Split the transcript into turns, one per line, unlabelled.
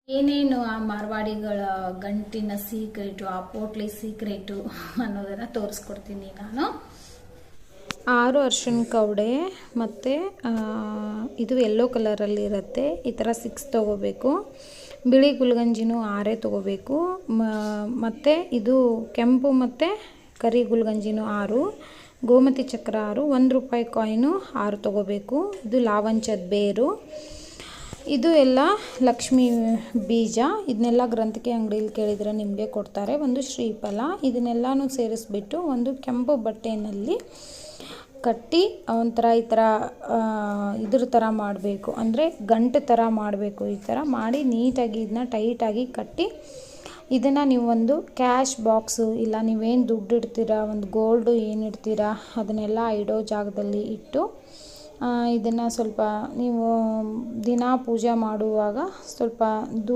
ಏನೇನು ಆ ಮಾರ್ವಾಡಿಗಳ ಗಂಟಿನ ಸೀಕ್ರೆಟು, ಆ ಪೋಟ್ಲಿ ಸೀಕ್ರೆಟು ಅನ್ನೋದನ್ನು ತೋರಿಸ್ಕೊಡ್ತೀನಿ ನಾನು. 6 ಅರ್ಶಿನ ಕವಡೆ ಮತ್ತು ಇದು ಯೆಲ್ಲೋ ಕಲರಲ್ಲಿ ಇರುತ್ತೆ. ಈ ಥರ 6 ತೊಗೋಬೇಕು. ಬಿಳಿ ಗುಲ್ಗಂಜಿನೂ 6 ತೊಗೋಬೇಕು. ಮತ್ತು ಇದು ಕೆಂಪು ಮತ್ತು ಕರಿ ಗುಲ್ಗಂಜಿನೂ 6, ಗೋಮತಿ ಚಕ್ರ 6, 1 ರೂಪಾಯಿ ಕಾಯಿನು 6 ತೊಗೋಬೇಕು. ಇದು ಲಾವಂಚದ ಬೇರು. ಇದು ಎಲ್ಲ ಲಕ್ಷ್ಮೀ ಬೀಜ. ಇದನ್ನೆಲ್ಲ ಗ್ರಂಥಿಕೆ ಅಂಗಡಿಯಲ್ಲಿ ಕೇಳಿದರೆ ನಿಮಗೆ ಕೊಡ್ತಾರೆ. ಒಂದು ಶ್ರೀಫಲ. ಇದನ್ನೆಲ್ಲನೂ ಸೇರಿಸ್ಬಿಟ್ಟು ಒಂದು ಕೆಂಪು ಬಟ್ಟೆಯಲ್ಲಿ ಕಟ್ಟಿ ಒಂಥರ ಈ ಥರ ಇದ್ರ ಥರ ಮಾಡಬೇಕು, ಅಂದರೆ ಗಂಟು ಥರ ಮಾಡಬೇಕು. ಈ ಥರ ಮಾಡಿ ನೀಟಾಗಿ ಇದನ್ನ ಟೈಟಾಗಿ ಕಟ್ಟಿ ಇದನ್ನು ನೀವು ಒಂದು ಕ್ಯಾಶ್ ಬಾಕ್ಸು, ಇಲ್ಲ ನೀವೇನು ದುಡ್ಡು ಇಡ್ತೀರಾ, ಒಂದು ಗೋಲ್ಡು ಏನು ಇಡ್ತೀರಾ ಅದನ್ನೆಲ್ಲ ಇಡೋ ಜಾಗದಲ್ಲಿ ಇಟ್ಟು ಇದನ್ನು ಸ್ವಲ್ಪ ನೀವು ದಿನ ಪೂಜೆ ಮಾಡುವಾಗ ಸ್ವಲ್ಪ